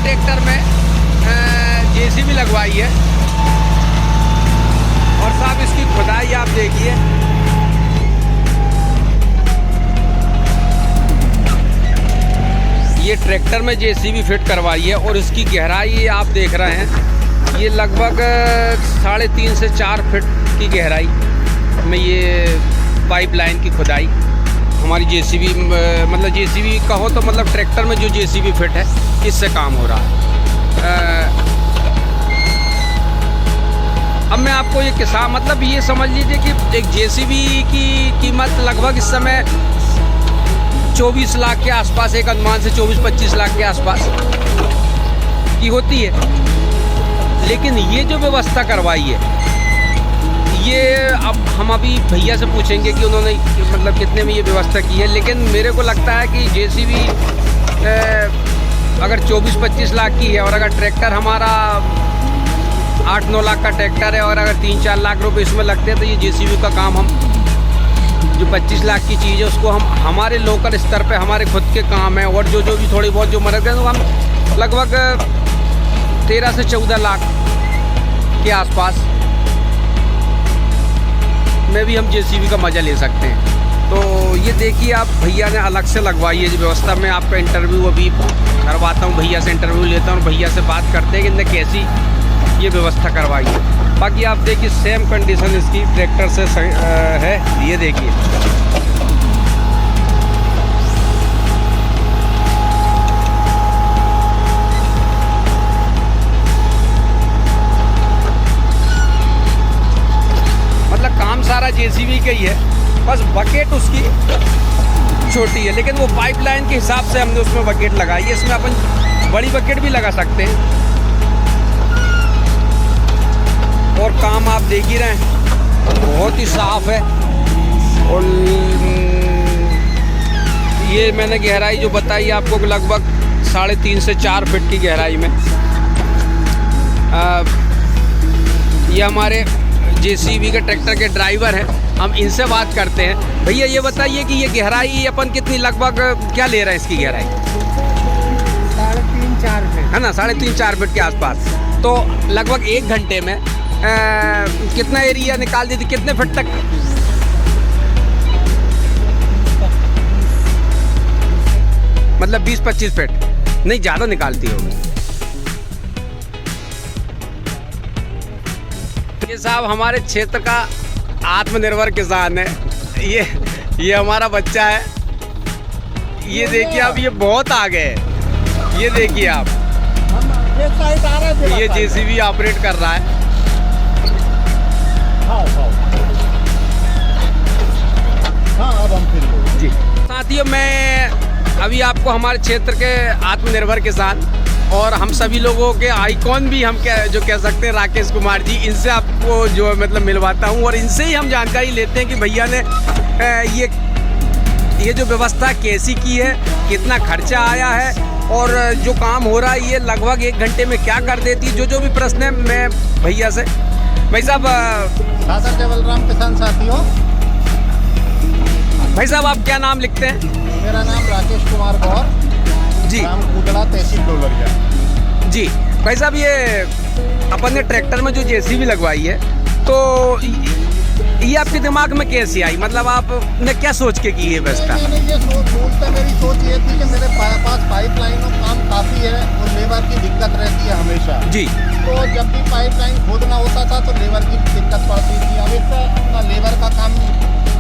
Tractor में JCB लगवाई है और साहब इसकी खुदाई आप देखिए। ये ट्रैक्टर में जेसीबी फिट करवाई है और इसकी गहराई आप देख रहे हैं, ये लगभग 3.5 से 4 फीट की गहराई में ये पाइपलाइन की खुदाई हमारी जेसीबी, मतलब जेसीबी कहो तो मतलब ट्रैक्टर में जो जेसीबी फिट है इससे काम हो रहा है। अब मैं आपको ये किसान मतलब ये समझ लीजिए कि एक जेसीबी की कीमत लगभग इस समय 24 लाख के आसपास, एक अनुमान से 24-25 लाख के आसपास की होती है। लेकिन ये जो व्यवस्था करवाई है ये अब हम अभी भैया से पूछेंगे कि उन्होंने मतलब कितने में ये व्यवस्था की है। लेकिन मेरे को लगता है कि जेसीबी अगर 24-25 लाख की है और अगर ट्रैक्टर हमारा 8-9 लाख का ट्रैक्टर है और अगर 3-4 लाख रुपए इसमें लगते हैं तो ये जेसीबी का काम हम जो 25 लाख की चीज़ है उसको हम हमारे लोकल स्तर पे हमारे खुद के काम है और जो भी थोड़ी बहुत जो मदद है तो हम लगभग 13 से 14 लाख के आसपास में भी हम जेसीबी का मज़ा ले सकते हैं। तो ये देखिए आप, भैया ने अलग से लगवाई है व्यवस्था। मैं आपका इंटरव्यू अभी करवाता हूँ, भैया से इंटरव्यू लेता हूँ और भैया से बात करते हैं कि इन्हें कैसी ये व्यवस्था करवाई है। बाकी आप देखिए सेम कंडीशन इसकी ट्रैक्टर से है, ये देखिए। सारा जेसीबी का ही है, बस बकेट उसकी छोटी है, लेकिन वो पाइपलाइन के हिसाब से हमने उसमें बकेट लगाई है। इसमें अपन बड़ी बकेट भी लगा सकते हैं। और काम आप देख ही रहे हैं, बहुत ही साफ है। और ये मैंने गहराई जो बताई आपको लगभग 3.5 से 4 फीट की गहराई में। ये हमारे जेसीबी के ट्रैक्टर के ड्राइवर हैं, हम इनसे बात करते हैं। भैया ये बताइए कि ये गहराई अपन कितनी लगभग क्या ले रहे हैं इसकी गहराई? 3.5-4 फीट है ना, 3.5-4 फीट के आसपास। तो लगभग 1 घंटे में कितना एरिया निकाल देती, कितने फीट तक? मतलब 20-25 फीट नहीं, ज़्यादा निकालती होगी। ये साहब हमारे क्षेत्र का आत्मनिर्भर किसान है। ये हमारा बच्चा है। ये देखिए आप, ये बहुत आगे है। ये देखिए आप, ये जेसीबी ऑपरेट कर रहा है। अब हम फिर जी साथियों, मैं अभी आपको हमारे क्षेत्र के आत्मनिर्भर किसान और हम सभी लोगों के आइकॉन भी हम जो कह सकते हैं राकेश कुमार जी, इनसे आपको जो मतलब मिलवाता हूं और इनसे ही हम जानकारी लेते हैं कि भैया ने ये जो व्यवस्था कैसी की है, कितना खर्चा आया है और जो काम हो रहा है ये लगभग 1 घंटे में क्या कर देती है। जो भी प्रश्न है मैं भैया से। भाई साहब, दादा केवल राम किसान साथियों, भाई साहब आप क्या नाम लिखते हैं? मेरा नाम राकेश कुमार गौर, जी नाम कुदड़ा, तहसील डोलरिया। जी। भाई साहब ये अपन ने ट्रैक्टर में जो जेसीबी लगवाई है, तो ये आपके दिमाग में कैसी आई? मतलब आपने क्या सोच के की है व्यवस्था? मैंने ये मूलतः मेरी सोच ये थी कि मेरे पास पाइपलाइन का काम काफ़ी है और लेबर की दिक्कत रहती है हमेशा। जी। तो जब भी पाइपलाइन खोदना होता था तो लेबर की दिक्कत पड़ती थी। अब इसका अपना लेबर का काम,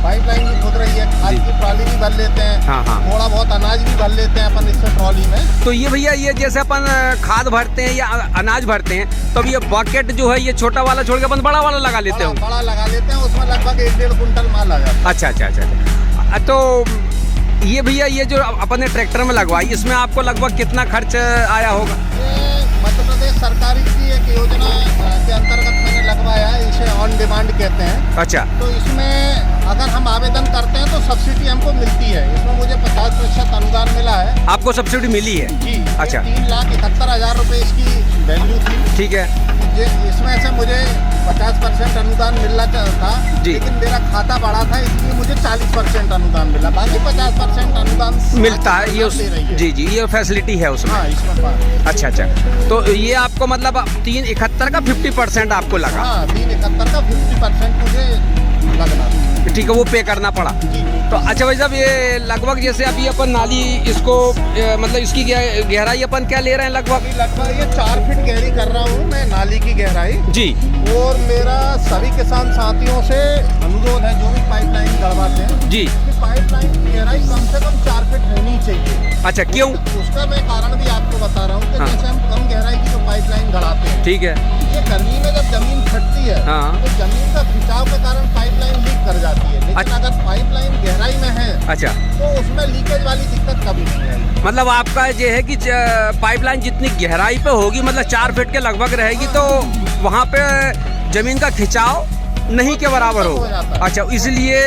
पाइपलाइन भी खोद रही है, खाद की ट्रॉली भी भर लेते हैं, हाँ, हाँ। थोड़ा बहुत अनाज भी भर लेते हैं अपन इससे ट्रॉली में। तो ये भैया ये जैसे अपन खाद भरते हैं या अनाज भरते हैं, तो अब ये बकेट जो है ये छोटा वाला छोड़ के अपन बड़ा वाला लगा लेते हो? बड़ा लगा लेते हैं, उसमें लगभग 1-1.5 कुंटल माल आ जाता है। अच्छा अच्छा अच्छा। तो ये भैया ये जो अपन ने ट्रैक्टर में लगवाई, इसमें आपको लगभग कितना खर्च आया होगा? ये मध्य प्रदेश सरकारी की एक योजना के अंतर्गत मैंने लगवाया है, इसे ऑन डिमांड कहते हैं। अच्छा। तो इसमें अगर हम आवेदन करते हैं तो सब्सिडी हमको मिलती है। इसमें मुझे 50% अनुदान मिला है। आपको सब्सिडी मिली है? जी। अच्छा। 3,71,000 रुपये इसकी वैल्यू थी। ठीक है। इसमें से मुझे 50% अनुदान मिलना था, जी। लेकिन मेरा खाता बड़ा था इसलिए मुझे 40% अनुदान मिला, बाकी 50% अनुदान मिलता है ये दे रही है। जी जी, ये फैसिलिटी है उसमें। हाँ, इसमें अच्छा अच्छा। तो ये आपको मतलब 371 का 50% आपको लगा? हाँ, 371 का 50% मुझे लगना था। ठीक है, वो पे करना पड़ा। जी। तो अच्छा भाई साहब ये लगभग जैसे अभी अपन नाली इसको मतलब इसकी गहराई अपन क्या ले रहे हैं लगभग? लगभग ये 4 फीट गहरी कर रहा हूँ मैं नाली की गहराई। जी। और मेरा सभी किसान साथियों से अनुरोध है जो भी पाइपलाइन गड़वाते हैं जी। कि पाइपलाइन की गहराई कम से कम 4 फीट होनी चाहिए। अच्छा, क्यों? उसका मैं कारण भी आपको बता रहा हूँ कि हाँ। जैसे हम कम गहराई की जो पाइपलाइन गड़ाते हैं, ठीक है। ये गर्मी में जब जमीन फटती है हाँ। तो जमीन का खिंचाव के कारण पाइपलाइन लीक कर जाती है। लेकिन अच्छा। अगर पाइपलाइन गहराई में है अच्छा, तो उसमें लीकेज वाली दिक्कत कभी नहीं आएगी। मतलब आपका ये है कि पाइपलाइन जितनी गहराई पे होगी, मतलब 4 फीट के लगभग रहेगी, तो वहाँ पे जमीन का खिंचाव नहीं के बराबर हो जाता होगा। है। अच्छा, इसलिए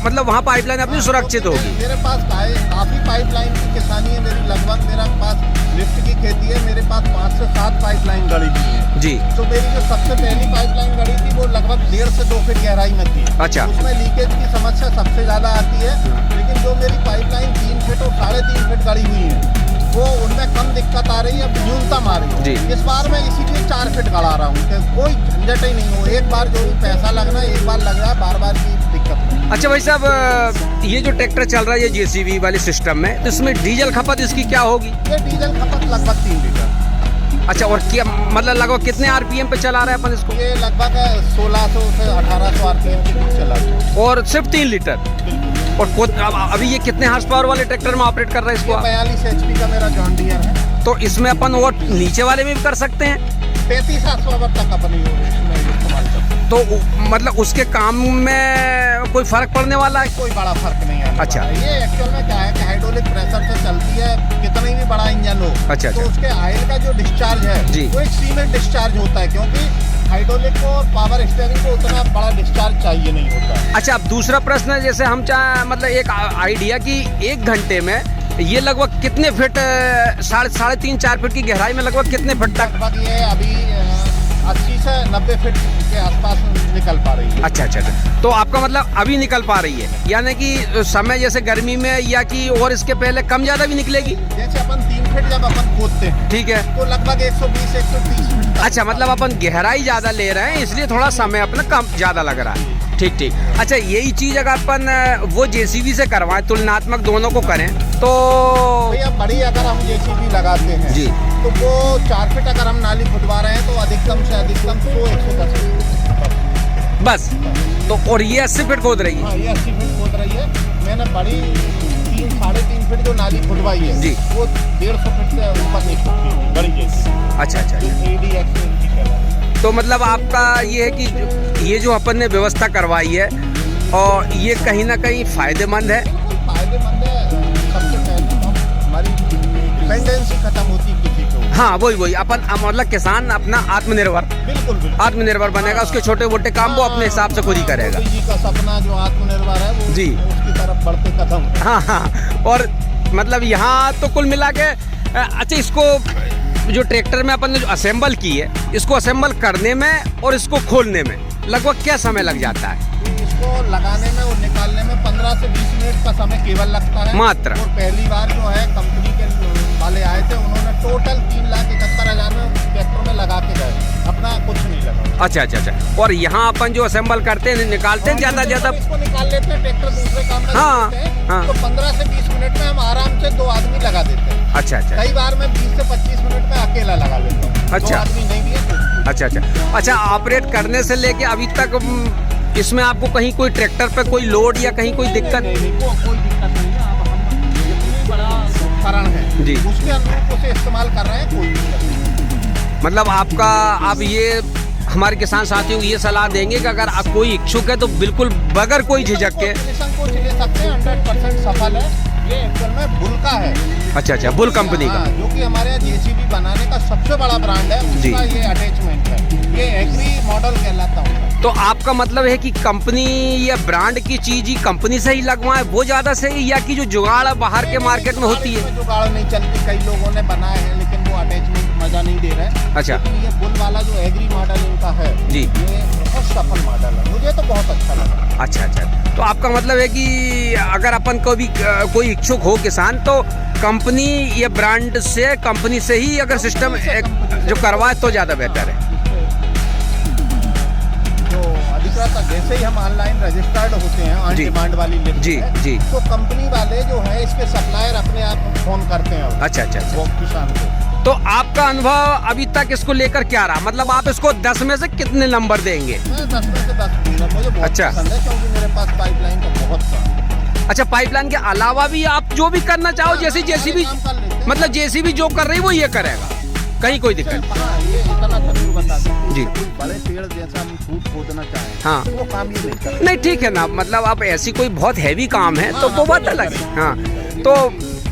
मतलब वहाँ पाइपलाइन अपनी सुरक्षित होगी। मेरे पास काफी पाइपलाइन की किसानी है मेरी, लगभग मेरा पास लिफ्ट की खेती है, मेरे पास 5 से 7 पाइपलाइन गड़ी हुई है। जी। तो मेरी जो सबसे पहली पाइपलाइन गड़ी थी वो लगभग 1.5 से 2 फीट गहराई में थी। अच्छा। उसमें लीकेज की समस्या सबसे ज्यादा आती है, लेकिन जो मेरी पाइपलाइन 3 फीट और 3.5 फीट गड़ी हुई है वो उनमें कम दिक्कत आ रही है, न्यूनतम आ रही है। जी। इस बार मैं इसीलिए 4 फीट गड़ा रहा हूँ कि कोई झंझट ही नहीं हो। एक बार जो भी पैसा लगना एक बार लग रहा है, बार बार की दिक्कत नहीं। अच्छा भाई साहब ये जो ट्रैक्टर चल रहा है ये जेसीबी वाले सिस्टम में, तो इसमें डीजल खपत इसकी क्या होगी? ये डीजल खपत लगभग 3 लीटर। अच्छा, और क्या मतलब लगभग कितने आरपीएम पे चला रहे हैं अपन इसको? ये लगभग 1600 से 1800 आरपीएम के बीच चला है। और सिर्फ 3 लीटर? और अभी ये कितने हार्स पावर वाले ट्रैक्टर में ऑपरेट कर रहे हैं इसको? 42 HP का मेरा जॉन डियर है। तो इसमें अपन और नीचे वाले में भी कर सकते हैं? 3500 पावर तक अपन इसमें इस्तेमाल करते हैं। तो मतलब उसके काम में कोई फर्क पड़ने वाला है? कोई बड़ा फर्क नहीं है। अच्छा। ये एक्चुअल में क्या है कि हाइड्रोलिक प्रेशर से चलती है, कितना भी बड़ा इंजन हो। अच्छा, तो अच्छा। उसके ऑयल का जो डिस्चार्ज है जी। वो एक सीमेंट डिस्चार्ज होता है, क्योंकि हाइड्रोलिक को और पावर स्टीयरिंग को उतना बड़ा डिस्चार्ज चाहिए नहीं होता। अच्छा, अब दूसरा प्रश्न है, जैसे हम चाहे मतलब एक आइडिया कि 1 घंटे में ये लगभग कितने फीट 3.5-4 फीट की गहराई में लगभग कितने फीट तक? लगभग ये अभी 80 से 90 फीट के आसपास निकल पा रही है। अच्छा अच्छा अच्छा। तो आपका मतलब अभी निकल पा रही है, यानी कि समय जैसे गर्मी में या कि और इसके पहले कम ज्यादा भी निकलेगी? जैसे अपन 3 फीट जब अपन खोदते हैं, ठीक है, तो लगभग 120-130 फीट। अच्छा, मतलब अपन गहराई ज्यादा ले रहे हैं इसलिए थोड़ा समय अपना कम ज्यादा लग रहा है। ठीक ठीक। अच्छा, यही चीज अगर अपन वो जेसीबी से करवाएं, तुलनात्मक दोनों को करें तो भैया बड़ी अगर हम जेसीबी लगाते हैं जी, तो वो 4 फीट अगर हम नाली खुदवा रहे हैं तो अधिकतम से अधिकतम 100-110 फीट बस। तो और ये 80 फीट खोद रही है? हाँ, ये 80 फीट खोद रही है। मैंने बड़ी 3-3.5 फीट जो नाली खुदवाई है जी, वो 150 फीट से ऊपर नहीं खुदती बड़ी जेसीबी। अच्छा अच्छा। जो 3D एक्सेल की कहलाती है। तो मतलब आपका ये है कि ये जो अपन ने व्यवस्था करवाई है और ये कहीं ना कहीं फायदेमंद है? फायदेमंद है। सबसे पहले तो हमारी डिपेंडेंसी खत्म होती है किसी पे। हाँ, वही अपन मतलब किसान अपना आत्मनिर्भर बिल्कुल बनेगा, उसके छोटे मोटे काम वो अपने हिसाब से खुद ही करेगा। मोदी जी का सपना जो आत्मनिर्भर है वो जी, उसकी तरफ बढ़ते कदम। हाँ। और मतलब यहाँ तो कुल मिला के अच्छा, इसको जो ट्रैक्टर में अपन ने जो असेंबल की है, इसको असेंबल करने में और इसको खोलने में लगभग क्या समय लग जाता है? इसको लगाने में और निकालने में 15 से 20 मिनट मिनट का समय केवल लगता है मात्र। और पहली बार जो है कंपनी के वाले आए थे, उन्होंने टोटल 3,71,000 में ट्रैक्टर में लगा के गए, अपना कुछ नहीं लगा। अच्छा अच्छा अच्छा। और यहाँ अपन जो असेंबल करते हैं निकालते हैं ज़्यादा ज़्यादा इसको निकाल लेते हैं, ट्रैक्टर दूसरे काम में हाँ, लगा देते हैं, हाँ। तो 15 से 20 मिनट में हम आराम से 2 आदमी लगा देते हैं। अच्छा अच्छा कई बार मैं 20 से 25 मिनट में अकेला लगा लेता हूँ। अच्छा। 2 आदमी नहीं भी है तो। अच्छा अच्छा अच्छा। ऑपरेट करने से लेके अभी तक इसमें आपको कहीं कोई ट्रैक्टर पे कोई लोड या कहीं कोई दिक्कत? नहीं, कोई दिक्कत नहीं है। अब हम जितनी बड़ा उपकरण है जी। उसके अनुरूप उसे इस्तेमाल कर रहे हैं, कोई दिक्कत नहीं। मतलब आपका आप ये हमारे किसान साथियों को ये सलाह देंगे कि अगर आप कोई इच्छुक है तो बिल्कुल बगैर कोई झिझक के संकोच ले सकते हैं, 100% सफल है। ये एक्चुअल में बुल का है। अच्छा अच्छा, बुल कंपनी का। हाँ, जो कि हमारे यहाँ जेसीबी बनाने का सबसे बड़ा ब्रांड है, उसका ये अटैचमेंट है। ये एग्री मॉडल कहलाता है। तो आपका मतलब है कि कंपनी या ब्रांड की चीज ही कंपनी से ही लगवाए वो ज्यादा सही, या कि जो जुगाड़ बाहर के मार्केट में होती है? जुगाड़ नहीं चलती, कई लोगों ने बनाए हैं लेकिन वो अटैचमेंट मजा नहीं दे रहा है। अच्छा। लेकिन ये बुल वाला जो एग्री मॉडल इनका है जी, ये बहुत सफल मॉडल है, मुझे तो बहुत अच्छा लगा। अच्छा अच्छा। तो आपका मतलब है कि अगर अपन को भी कोई इच्छुक हो किसान तो कंपनी या ब्रांड से कंपनी से ही अगर सिस्टम जो करवाए तो ज्यादा बेहतर है। जो अधिकतर जैसे ही हम ऑनलाइन रजिस्टर्ड होते हैं ऑन जी। डिमांड वाली लिस्ट जी में, जी। तो कंपनी वाले जो है इसके सप्लायर अपने आप फोन करते हैं अच्छा अच्छा अच्छा। वो किसान को। तो आपका अनुभव अभी तक इसको लेकर क्या रहा? मतलब आप इसको 10 में से कितने नंबर देंगे? मैं 10 में से 10 दूंगा, मुझे बहुत अच्छा। पसंद है क्योंकि मेरे पास पाइपलाइन का बहुत काम है। अच्छा, पाइपलाइन के अलावा भी आप जो भी करना चाहो, जैसे जेसीबी, काम कर लेते हैं। मतलब जेसीबी जो कर रही वो ये करेगा, कहीं कोई दिक्कत? हाँ, ये इतना जरूर बता दें जी। कोई बड़े पेड़ जैसा हम फूट खोदना चाहें, हाँ। वो काम ये नहीं करता। नहीं ठीक है ना, मतलब आप ऐसी कोई बहुत हैवी काम है तो वो बात अलग है। हाँ, तो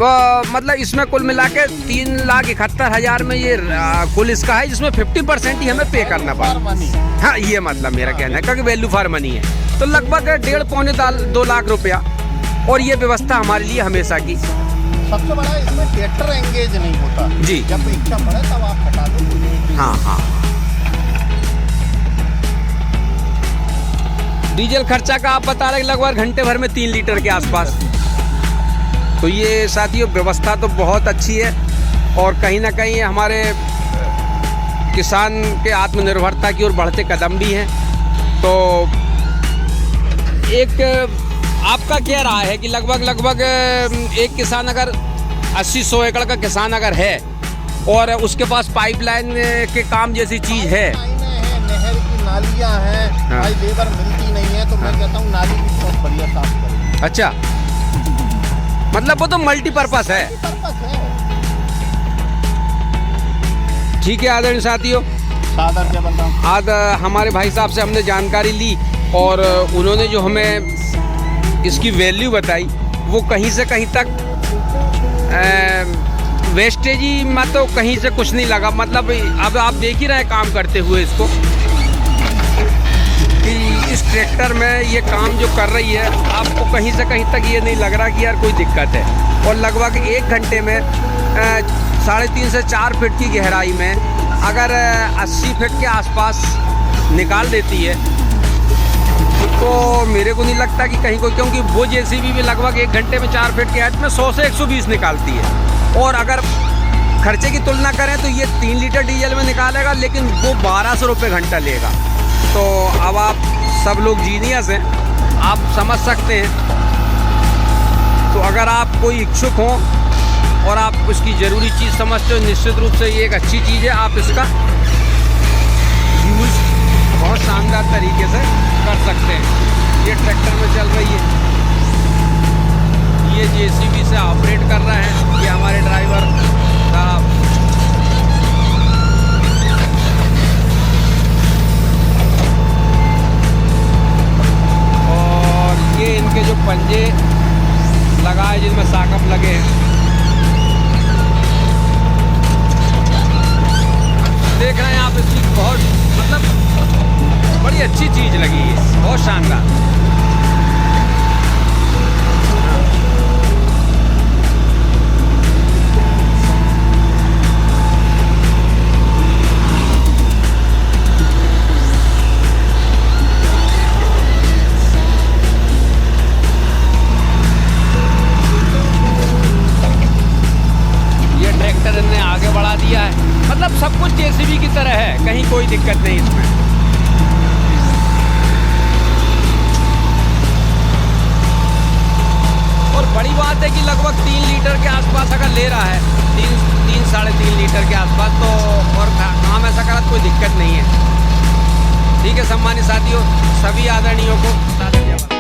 मतलब इसमें कुल मिला के 3,71,000 में ये कुल इसका है, जिसमें 50% ही हमें पे करना पड़ा। हाँ, ये मतलब मेरा कहना है, क्योंकि वैल्यू फॉर मनी है, तो लगभग 1.5-2 लाख रुपया, और ये व्यवस्था हमारे लिए हमेशा की। सबसे बड़ा इसमें ट्रैक्टर एंगेज नहीं होता जी। जब इच्छा पड़े तब आप हटा दो। हाँ हाँ। डीजल खर्चा का आप बता रहे लगभग घंटे भर में 3 लीटर के आसपास। तो ये साथियों व्यवस्था तो बहुत अच्छी है, और कहीं ना कहीं हमारे किसान के आत्मनिर्भरता की ओर बढ़ते कदम भी हैं। तो एक आपका क्या राय है कि लगभग एक किसान अगर 80-100 एकड़ का किसान अगर है और उसके पास पाइपलाइन के काम जैसी चीज है, नहर की नालियाँ हैं, हाँ। भाई लेबर मिलती नहीं है, तो मैं कहता हूँ नाली भी बहुत बढ़िया साफ करें। अच्छा, मतलब वो तो मल्टीपर्पस है। पर्पस है। ठीक है आदरणीय साथियों, सादर क्या बंदा आज हमारे भाई साहब से हमने जानकारी ली, और उन्होंने जो हमें इसकी वैल्यू बताई वो कहीं से कहीं तक वेस्टेज ही में तो कहीं से कुछ नहीं लगा। मतलब अब आप देख ही रहे काम करते हुए इसको, कि इस ट्रैक्टर में ये काम जो कर रही है, आपको कहीं से कहीं तक ये नहीं लग रहा कि यार कोई दिक्कत है। और लगभग 1 घंटे में 3.5 से 4 फीट की गहराई में अगर 80 फीट के आसपास निकाल देती है, तो मेरे को नहीं लगता कि कहीं को, क्योंकि वो जेसीबी भी लगभग 1 घंटे में 4 फीट के हाइट में 100 से 120 निकालती है। और अगर खर्चे की तुलना करें तो ये 3 लीटर डीजल में निकालेगा, लेकिन वो 1200 रुपये घंटा लेगा। तो अब आप सब लोग जीनियस हैं, आप समझ सकते हैं। तो अगर आप कोई इच्छुक हों और आप उसकी ज़रूरी चीज़ समझते हो, निश्चित रूप से ये एक अच्छी चीज़ है। आप इसका यूज़ बहुत शानदार तरीके से कर सकते हैं। ये ट्रैक्टर में चल रही है, ये जेसीबी से ऑपरेट कर रहा है, ये हमारे ड्राइवर साहब। और ये इनके जो पंजे लगाए जिनमें साकप लगे हैं, देख रहे हैं आप, इसकी बहुत मतलब बड़ी अच्छी चीज़ लगी है, बहुत शानदार। मतलब सब कुछ जेसीबी की तरह है, कहीं कोई दिक्कत नहीं इसमें। और बड़ी बात है कि लगभग 3 लीटर के आसपास अगर ले रहा है, 3 साढ़े 3 लीटर के आसपास, तो और काम ऐसा करा तो कोई दिक्कत नहीं है। ठीक है सम्मानित साथियों, सभी आदरणीयों को